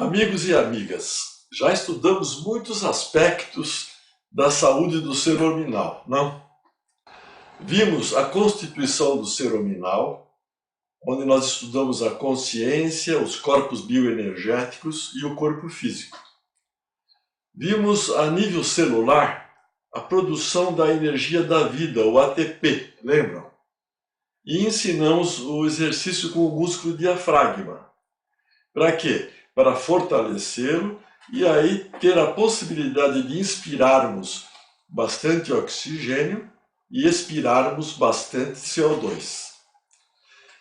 Amigos e amigas, já estudamos muitos aspectos da saúde do ser hominal, não? Vimos a constituição do ser hominal, onde nós estudamos a consciência, os corpos bioenergéticos e o corpo físico. Vimos a nível celular a produção da energia da vida, o ATP, lembram? E ensinamos o exercício com o músculo diafragma. Para quê? Para fortalecê-lo e aí ter a possibilidade de inspirarmos bastante oxigênio e expirarmos bastante CO2.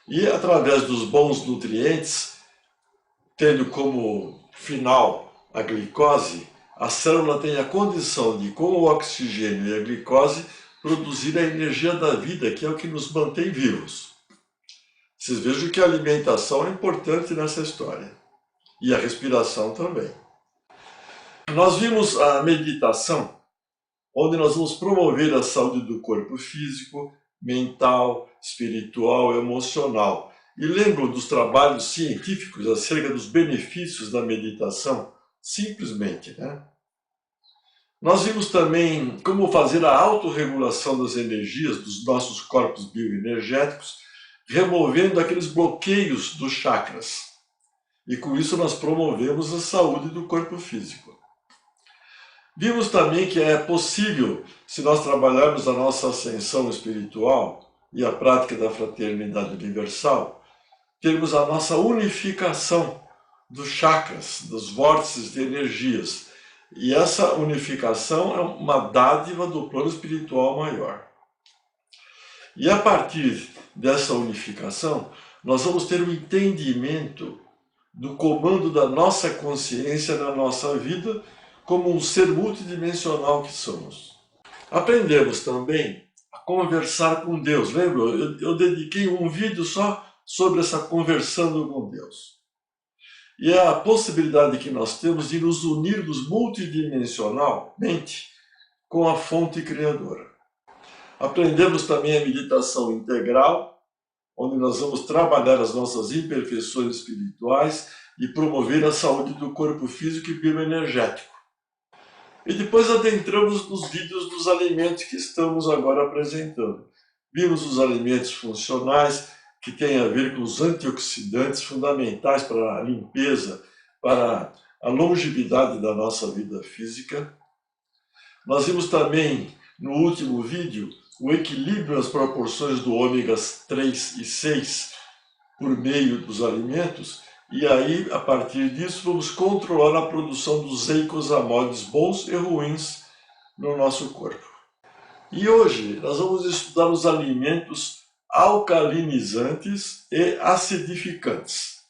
E através dos bons nutrientes, tendo como final a glicose, a célula tem a condição de, com o oxigênio e a glicose, produzir a energia da vida, que é o que nos mantém vivos. Vocês vejam que a alimentação é importante nessa história. E a respiração também. Nós vimos a meditação, onde nós vamos promover a saúde do corpo físico, mental, espiritual, emocional. E lembram dos trabalhos científicos acerca dos benefícios da meditação? Simplesmente, né? Nós vimos também como fazer a autorregulação das energias dos nossos corpos bioenergéticos, removendo aqueles bloqueios dos chakras. E com isso nós promovemos a saúde do corpo físico. Vimos também que é possível, se nós trabalharmos a nossa ascensão espiritual e a prática da fraternidade universal, termos a nossa unificação dos chakras, dos vórtices de energias. E essa unificação é uma dádiva do plano espiritual maior. E a partir dessa unificação, nós vamos ter um entendimento do comando da nossa consciência na nossa vida como um ser multidimensional que somos. Aprendemos também a conversar com Deus. Lembra? Eu dediquei um vídeo só sobre essa conversando com Deus. E é a possibilidade que nós temos de nos unirmos multidimensionalmente com a fonte criadora. Aprendemos também a meditação integral, onde nós vamos trabalhar as nossas imperfeições espirituais e promover a saúde do corpo físico e bioenergético. E depois adentramos nos vídeos dos alimentos que estamos agora apresentando. Vimos os alimentos funcionais, que têm a ver com os antioxidantes fundamentais para a limpeza, para a longevidade da nossa vida física. Nós vimos também, no último vídeo, o equilíbrio nas proporções do ômegas 3 e 6 por meio dos alimentos, e aí, a partir disso, vamos controlar a produção dos eicosamóides bons e ruins no nosso corpo. E hoje nós vamos estudar os alimentos alcalinizantes e acidificantes.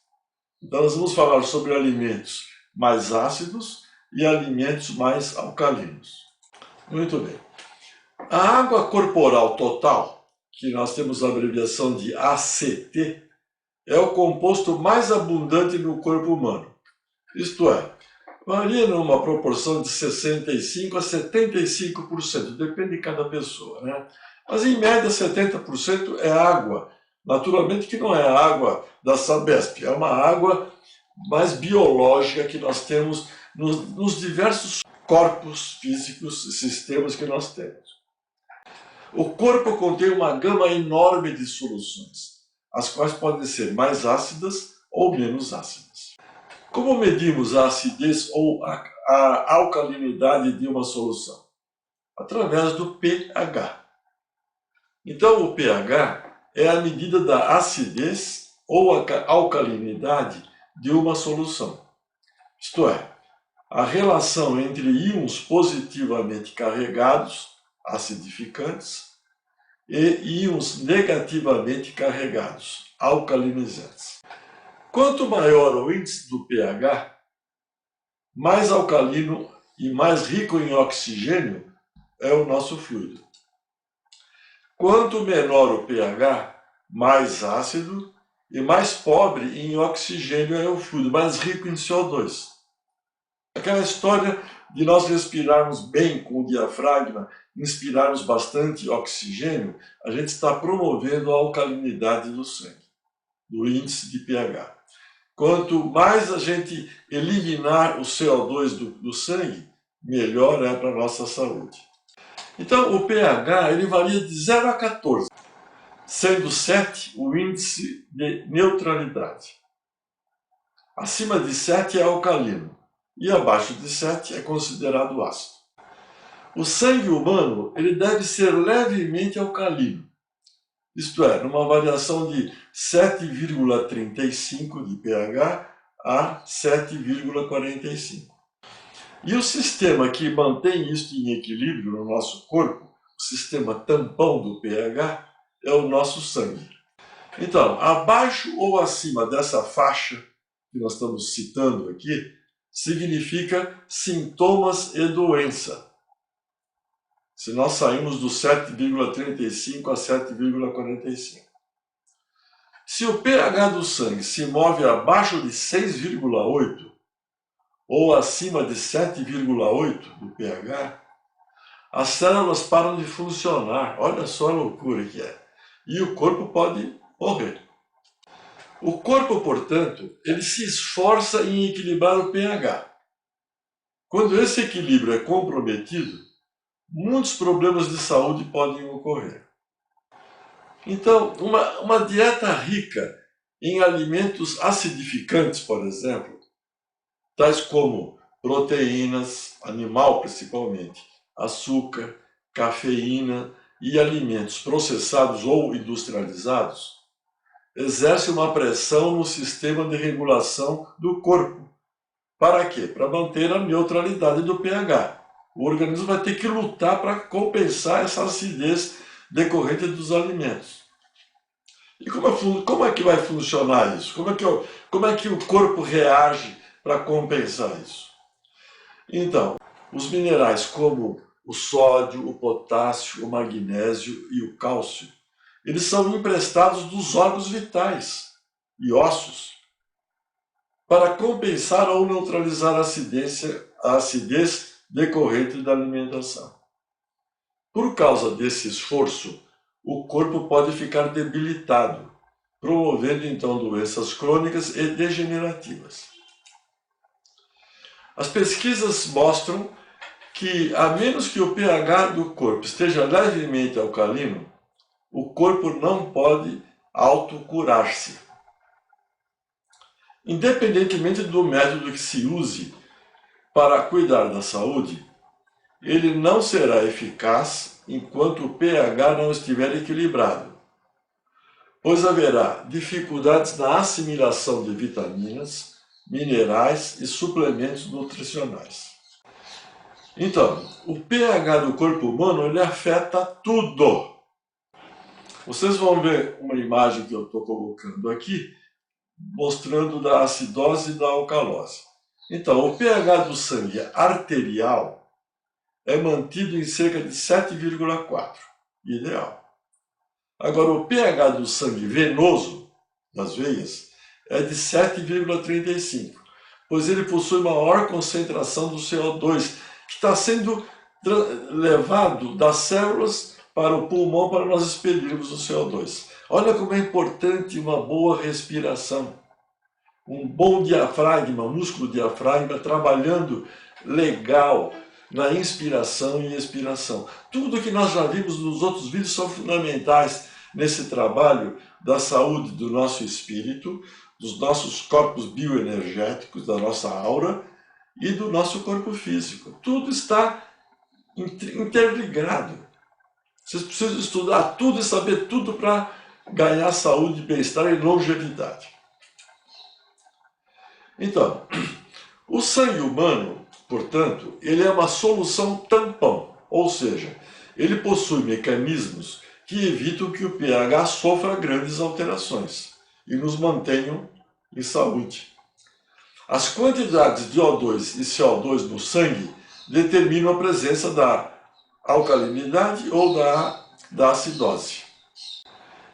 Então nós vamos falar sobre alimentos mais ácidos e alimentos mais alcalinos. Muito bem. A água corporal total, que nós temos a abreviação de ACT, é o composto mais abundante no corpo humano. Isto é, varia numa proporção de 65% a 75%, depende de cada pessoa, né? Mas em média 70% é água. Naturalmente que não é a água da Sabesp, é uma água mais biológica que nós temos nos diversos corpos físicos e sistemas que nós temos. O corpo contém uma gama enorme de soluções, as quais podem ser mais ácidas ou menos ácidas. Como medimos a acidez ou a alcalinidade de uma solução? Através do pH. Então, o pH é a medida da acidez ou alcalinidade de uma solução. Isto é, a relação entre íons positivamente carregados, acidificantes, e íons negativamente carregados, alcalinizantes. Quanto maior o índice do pH, mais alcalino e mais rico em oxigênio é o nosso fluido. Quanto menor o pH, mais ácido e mais pobre em oxigênio é o fluido, mais rico em CO2. Aquela história de nós respirarmos bem com o diafragma, inspirarmos bastante oxigênio, a gente está promovendo a alcalinidade do sangue, do índice de pH. Quanto mais a gente eliminar o CO2 do sangue, melhor é para a nossa saúde. Então, o pH ele varia de 0 a 14, sendo 7 o índice de neutralidade. Acima de 7 é alcalino e abaixo de 7 é considerado ácido. O sangue humano ele deve ser levemente alcalino, isto é, numa variação de 7,35 de pH a 7,45. E o sistema que mantém isso em equilíbrio no nosso corpo, o sistema tampão do pH, é o nosso sangue. Então, abaixo ou acima dessa faixa que nós estamos citando aqui, significa sintomas e doença. Se nós saímos do 7,35 a 7,45. Se o pH do sangue se move abaixo de 6,8 ou acima de 7,8 do pH, as células param de funcionar. Olha só a loucura que é. E o corpo pode morrer. O corpo, portanto, ele se esforça em equilibrar o pH. Quando esse equilíbrio é comprometido, muitos problemas de saúde podem ocorrer. Então, uma dieta rica em alimentos acidificantes, por exemplo, tais como proteínas, animal principalmente, açúcar, cafeína e alimentos processados ou industrializados, exerce uma pressão no sistema de regulação do corpo. Para quê? Para manter a neutralidade do pH. O organismo vai ter que lutar para compensar essa acidez decorrente dos alimentos. E como é que vai funcionar isso? Como é que o corpo reage para compensar isso? Então, os minerais como o sódio, o potássio, o magnésio e o cálcio, eles são emprestados dos órgãos vitais e ossos para compensar ou neutralizar a acidez decorrente da alimentação. Por causa desse esforço, o corpo pode ficar debilitado, promovendo então doenças crônicas e degenerativas. As pesquisas mostram que, a menos que o pH do corpo esteja levemente alcalino, o corpo não pode autocurar-se. Independentemente do método que se use para cuidar da saúde, ele não será eficaz enquanto o pH não estiver equilibrado, pois haverá dificuldades na assimilação de vitaminas, minerais e suplementos nutricionais. Então, o pH do corpo humano ele afeta tudo. Vocês vão ver uma imagem que eu estou colocando aqui, mostrando da acidose e da alcalose. Então, o pH do sangue arterial é mantido em cerca de 7,4, ideal. Agora, o pH do sangue venoso, das veias, é de 7,35, pois ele possui maior concentração do CO2, que está sendo levado das células para o pulmão para nós expelirmos o CO2. Olha como é importante uma boa respiração. Um bom diafragma, músculo diafragma, trabalhando legal na inspiração e expiração. Tudo que nós já vimos nos outros vídeos são fundamentais nesse trabalho da saúde do nosso espírito, dos nossos corpos bioenergéticos, da nossa aura e do nosso corpo físico. Tudo está interligado. Vocês precisam estudar tudo e saber tudo para ganhar saúde, bem-estar e longevidade. Então, o sangue humano, portanto, ele é uma solução tampão, ou seja, ele possui mecanismos que evitam que o pH sofra grandes alterações e nos mantenham em saúde. As quantidades de O2 e CO2 no sangue determinam a presença da alcalinidade ou da acidose.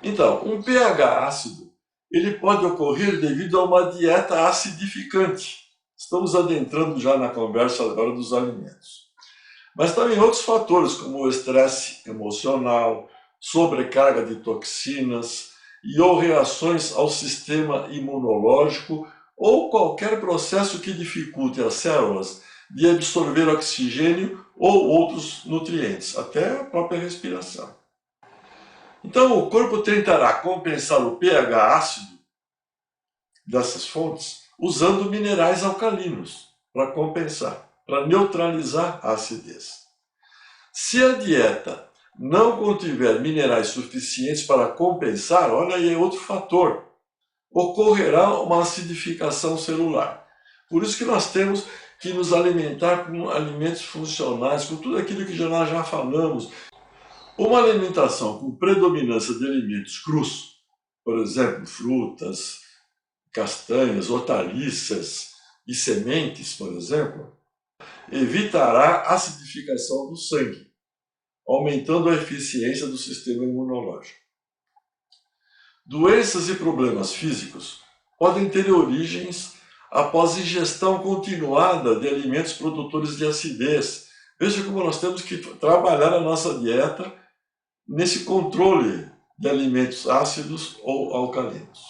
Então, um pH ácido ele pode ocorrer devido a uma dieta acidificante. Estamos adentrando já na conversa agora dos alimentos. Mas também outros fatores, como o estresse emocional, sobrecarga de toxinas e ou reações ao sistema imunológico ou qualquer processo que dificulte as células de absorver oxigênio ou outros nutrientes, até a própria respiração. Então, o corpo tentará compensar o pH ácido dessas fontes usando minerais alcalinos para compensar, para neutralizar a acidez. Se a dieta não contiver minerais suficientes para compensar, olha aí outro fator, ocorrerá uma acidificação celular. Por isso que nós temos que nos alimentar com alimentos funcionais, com tudo aquilo que nós já falamos. Uma alimentação com predominância de alimentos crus, por exemplo, frutas, castanhas, hortaliças e sementes, por exemplo, evitará a acidificação do sangue, aumentando a eficiência do sistema imunológico. Doenças e problemas físicos podem ter origens após ingestão continuada de alimentos produtores de acidez. Veja como nós temos que trabalhar a nossa dieta nesse controle de alimentos ácidos ou alcalinos.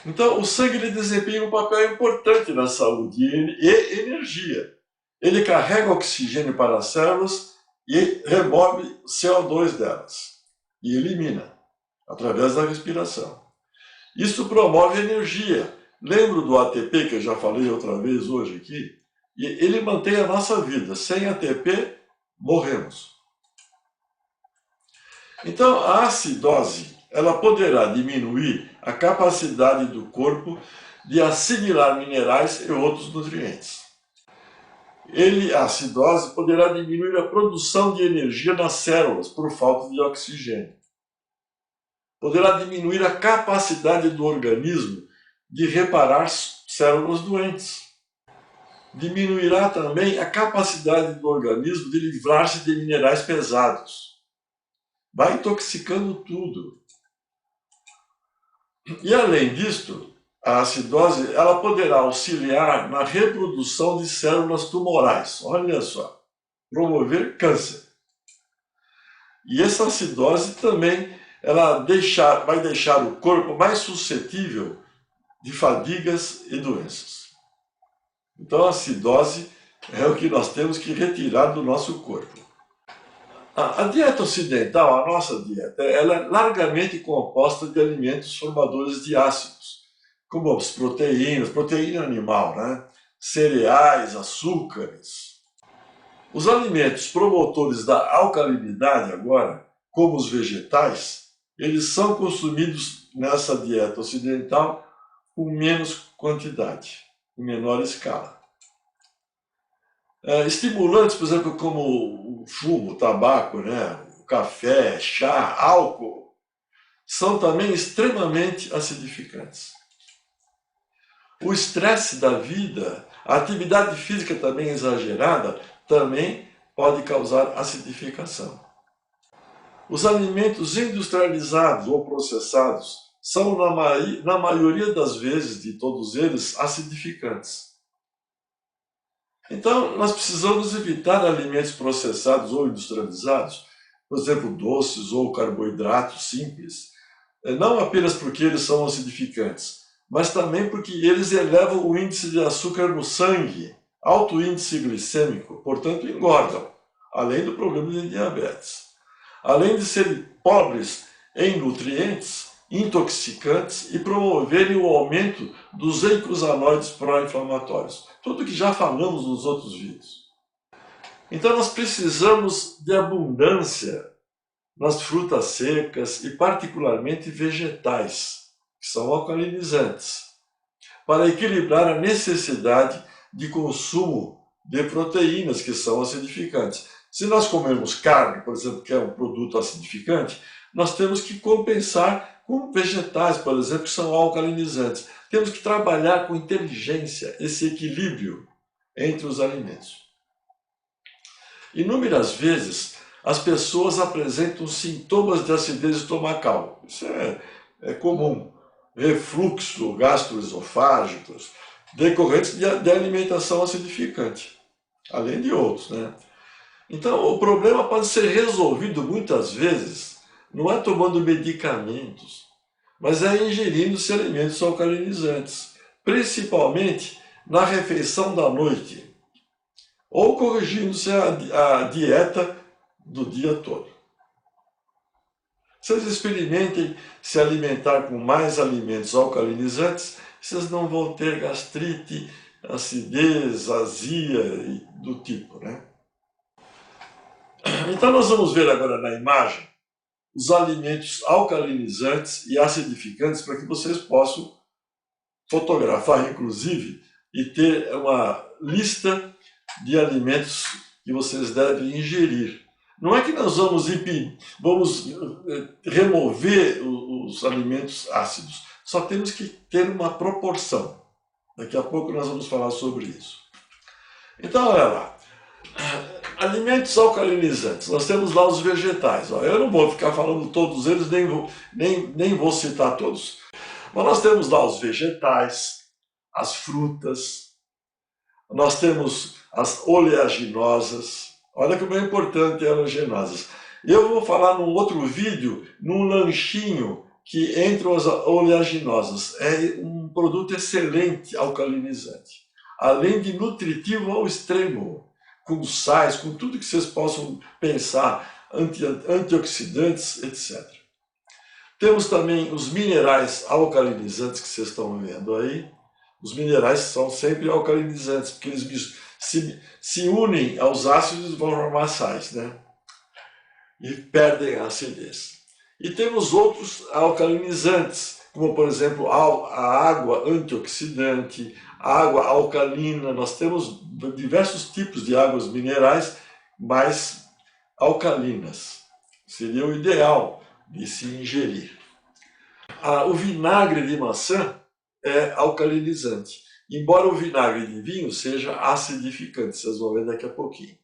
Então, o sangue ele desempenha um papel importante na saúde e energia. Ele carrega oxigênio para as células e remove CO2 delas e elimina através da respiração. Isso promove energia. Lembro do ATP que eu já falei outra vez hoje aqui? E ele mantém a nossa vida. Sem ATP, morremos. Então, a acidose, ela poderá diminuir a capacidade do corpo de assimilar minerais e outros nutrientes. A acidose poderá diminuir a produção de energia nas células por falta de oxigênio. Poderá diminuir a capacidade do organismo de reparar células doentes. Diminuirá também a capacidade do organismo de livrar-se de minerais pesados. Vai intoxicando tudo. E além disto, a acidose ela poderá auxiliar na reprodução de células tumorais. Olha só, promover câncer. E essa acidose também vai deixar o corpo mais suscetível de fadigas e doenças. Então a acidose é o que nós temos que retirar do nosso corpo. A dieta ocidental, a nossa dieta, ela é largamente composta de alimentos formadores de ácidos, como as proteínas, proteína animal, né? Cereais, açúcares. Os alimentos promotores da alcalinidade agora, como os vegetais, eles são consumidos nessa dieta ocidental com menos quantidade, em menor escala. Estimulantes, por exemplo, como o fumo, o tabaco, né? O café, chá, álcool, são também extremamente acidificantes. O estresse da vida, a atividade física também exagerada, também pode causar acidificação. Os alimentos industrializados ou processados são, na maioria das vezes, de todos eles, acidificantes. Então, nós precisamos evitar alimentos processados ou industrializados, por exemplo, doces ou carboidratos simples, não apenas porque eles são acidificantes, mas também porque eles elevam o índice de açúcar no sangue, alto índice glicêmico, portanto engordam, além do problema de diabetes. Além de serem pobres em nutrientes, intoxicantes e promoverem o aumento dos eicosanoides pró-inflamatórios. Tudo que já falamos nos outros vídeos. Então nós precisamos de abundância nas frutas secas e particularmente vegetais, que são alcalinizantes, para equilibrar a necessidade de consumo de proteínas que são acidificantes. Se nós comermos carne, por exemplo, que é um produto acidificante, nós temos que compensar com vegetais, por exemplo, que são alcalinizantes. Temos que trabalhar com inteligência esse equilíbrio entre os alimentos. Inúmeras vezes, as pessoas apresentam sintomas de acidez estomacal. Isso é comum. Refluxo gastroesofágicos, decorrentes de alimentação acidificante, além de outros, né? Então, o problema pode ser resolvido muitas vezes, não é tomando medicamentos, mas é ingerindo-se alimentos alcalinizantes, principalmente na refeição da noite, ou corrigindo-se a dieta do dia todo. Vocês experimentem se alimentar com mais alimentos alcalinizantes, vocês não vão ter gastrite, acidez, azia e do tipo, né? Então nós vamos ver agora na imagem os alimentos alcalinizantes e acidificantes para que vocês possam fotografar, inclusive, e ter uma lista de alimentos que vocês devem ingerir. Não é que nós vamos remover os alimentos ácidos, só temos que ter uma proporção. Daqui a pouco nós vamos falar sobre isso. Então, olha lá. Alimentos alcalinizantes. Nós temos lá os vegetais. Eu não vou ficar falando todos eles, nem vou citar todos. Mas nós temos lá os vegetais, as frutas, nós temos as oleaginosas. Olha como é importante as oleaginosas. Eu vou falar num outro vídeo, num lanchinho que entre as oleaginosas. É um produto excelente alcalinizante. Além de nutritivo ao extremo, com sais, com tudo que vocês possam pensar, antioxidantes, etc. Temos também os minerais alcalinizantes que vocês estão vendo aí. Os minerais são sempre alcalinizantes, porque eles se unem aos ácidos e vão formar sais, né? E perdem a acidez. E temos outros alcalinizantes, como por exemplo a água antioxidante, a água alcalina. Nós temos diversos tipos de águas minerais mais alcalinas. Seria o ideal de se ingerir. O vinagre de maçã é alcalinizante, embora o vinagre de vinho seja acidificante, vocês vão ver daqui a pouquinho.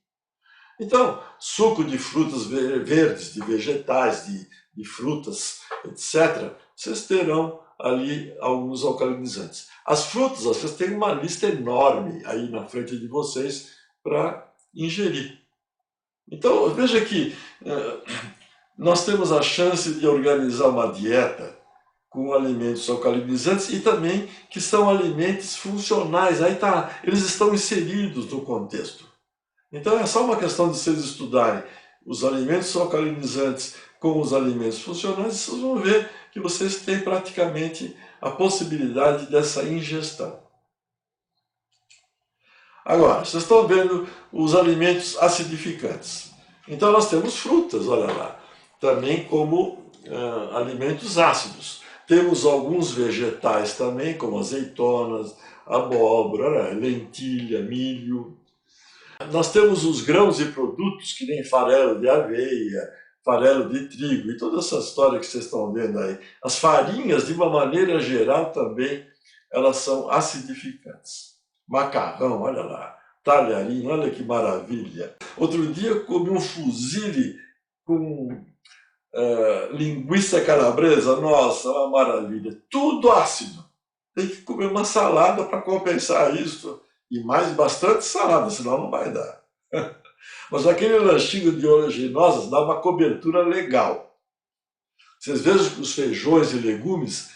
Então, suco de frutas verdes, de vegetais, de frutas, etc., vocês terão ali alguns alcalinizantes. As frutas, vocês têm uma lista enorme aí na frente de vocês para ingerir. Então, veja que nós temos a chance de organizar uma dieta com alimentos alcalinizantes e também que são alimentos funcionais. Aí tá, eles estão inseridos no contexto. Então é só uma questão de vocês estudarem os alimentos alcalinizantes com os alimentos funcionais e vocês vão ver que vocês têm praticamente a possibilidade dessa ingestão. Agora, vocês estão vendo os alimentos acidificantes. Então nós temos frutas, olha lá, também como alimentos ácidos. Temos alguns vegetais também, como azeitonas, abóbora, lentilha, milho. Nós temos os grãos e produtos, que nem farelo de aveia, farelo de trigo, e toda essa história que vocês estão vendo aí. As farinhas, de uma maneira geral, também, elas são acidificantes. Macarrão, olha lá, talharim, olha que maravilha. Outro dia eu comi um fusilli com linguiça calabresa, nossa, uma maravilha. Tudo ácido. Tem que comer uma salada para compensar isso. E mais bastante salada, senão não vai dar. Mas aquele lanchinho de oleaginosas dá uma cobertura legal. Vocês vejam que os feijões e legumes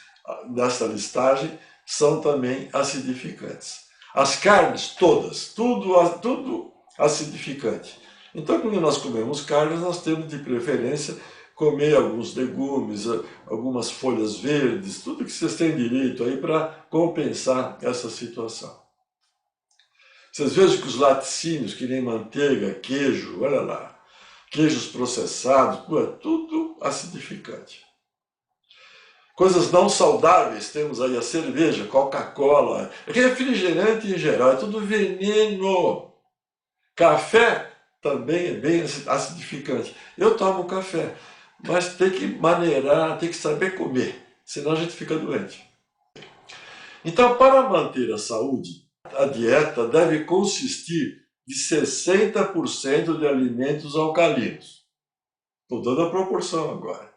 dessa listagem são também acidificantes. As carnes todas, tudo acidificante. Então, quando nós comemos carnes, nós temos de preferência comer alguns legumes, algumas folhas verdes, tudo que vocês têm direito aí para compensar essa situação. Vocês vejam que os laticínios, que nem manteiga, queijo, olha lá, queijos processados, tudo acidificante. Coisas não saudáveis, temos aí a cerveja, Coca-Cola, refrigerante em geral, é tudo veneno. Café também é bem acidificante. Eu tomo café, mas tem que maneirar, tem que saber comer, senão a gente fica doente. Então, para manter a saúde, a dieta deve consistir de 60% de alimentos alcalinos. Estou dando a proporção agora.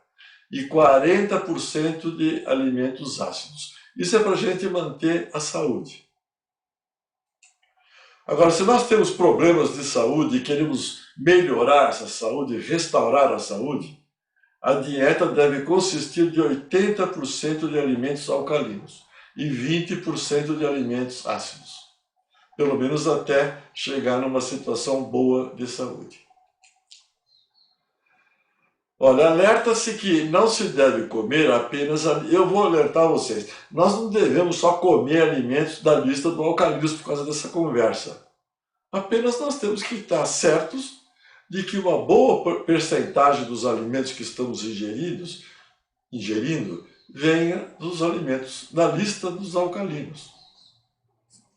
E 40% de alimentos ácidos. Isso é para a gente manter a saúde. Agora, se nós temos problemas de saúde e queremos melhorar essa saúde, restaurar a saúde, a dieta deve consistir de 80% de alimentos alcalinos e 20% de alimentos ácidos. Pelo menos até chegar numa situação boa de saúde. Olha, alerta-se que não se deve comer apenas... Eu vou alertar vocês. Nós não devemos só comer alimentos da lista do alcalinos por causa dessa conversa. Apenas nós temos que estar certos de que uma boa percentagem dos alimentos que estamos ingerindo venha dos alimentos da lista dos alcalinos.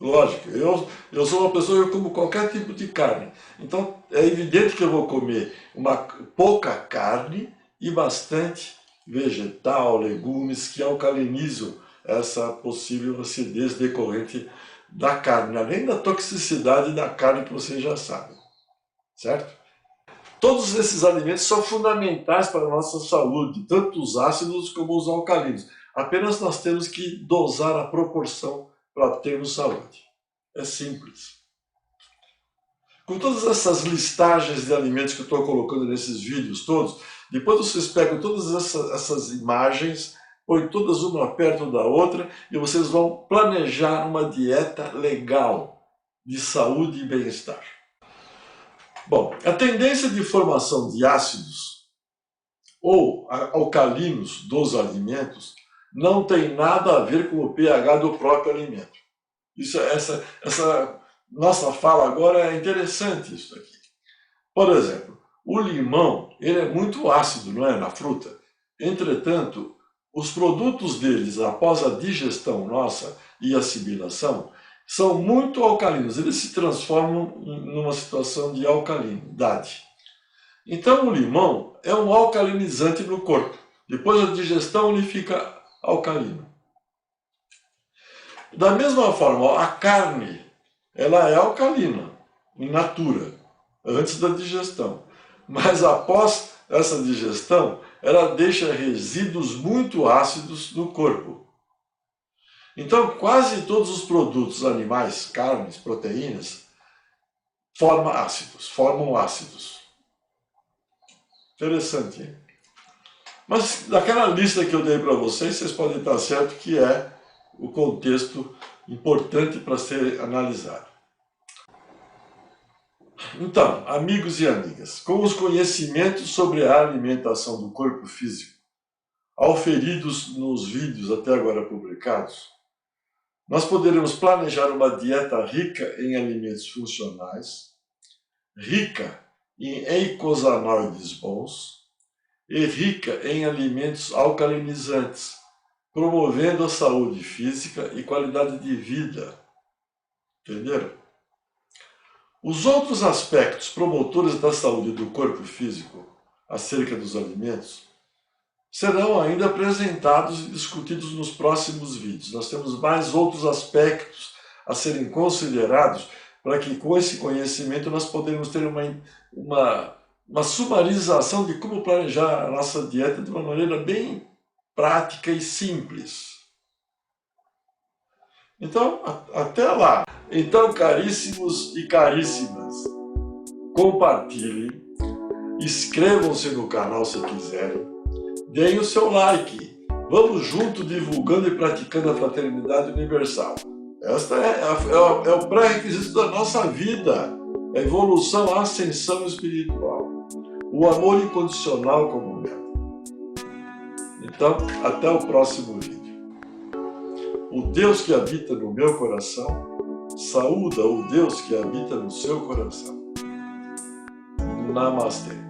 Lógico, eu sou uma pessoa que como qualquer tipo de carne. Então é evidente que eu vou comer pouca carne e bastante vegetal, legumes que alcalinizam essa possível acidez decorrente da carne, além da toxicidade da carne que vocês já sabem, certo? Todos esses alimentos são fundamentais para a nossa saúde, tanto os ácidos como os alcalinos. Apenas nós temos que dosar a proporção para termos saúde. É simples. Com todas essas listagens de alimentos que eu estou colocando nesses vídeos todos, depois vocês pegam todas essas imagens, põem todas uma perto da outra e vocês vão planejar uma dieta legal de saúde e bem-estar. Bom, a tendência de formação de ácidos ou alcalinos dos alimentos não tem nada a ver com o pH do próprio alimento. Essa nossa fala agora é interessante isso aqui. Por exemplo, o limão, ele é muito ácido, não é, na fruta. Entretanto, os produtos deles, após a digestão nossa e assimilação, são muito alcalinos. Eles se transformam numa situação de alcalinidade. Então o limão é um alcalinizante no corpo. Depois da digestão ele fica alcalino. Da mesma forma, a carne, ela é alcalina, in natura, antes da digestão. Mas após essa digestão, ela deixa resíduos muito ácidos no corpo. Então, quase todos os produtos animais, carnes, proteínas, formam ácidos. Interessante, hein? Mas daquela lista que eu dei para vocês, vocês podem estar certo que é o contexto importante para ser analisado. Então, amigos e amigas, com os conhecimentos sobre a alimentação do corpo físico, auferidos nos vídeos até agora publicados, nós poderemos planejar uma dieta rica em alimentos funcionais, rica em eicosanoides bons e rica em alimentos alcalinizantes, promovendo a saúde física e qualidade de vida. Entenderam? Os outros aspectos promotores da saúde do corpo físico, acerca dos alimentos, serão ainda apresentados e discutidos nos próximos vídeos. Nós temos mais outros aspectos a serem considerados para que com esse conhecimento nós podemos ter uma sumarização de como planejar a nossa dieta de uma maneira bem prática e simples. Então, até lá. Então, caríssimos e caríssimas, compartilhem, inscrevam-se no canal se quiserem, deem o seu like. Vamos junto divulgando e praticando a fraternidade universal. Esta é o pré-requisito da nossa vida. A evolução, a ascensão espiritual. O amor incondicional como meta. Então, até o próximo vídeo. O Deus que habita no meu coração, saúda o Deus que habita no seu coração. Namastê.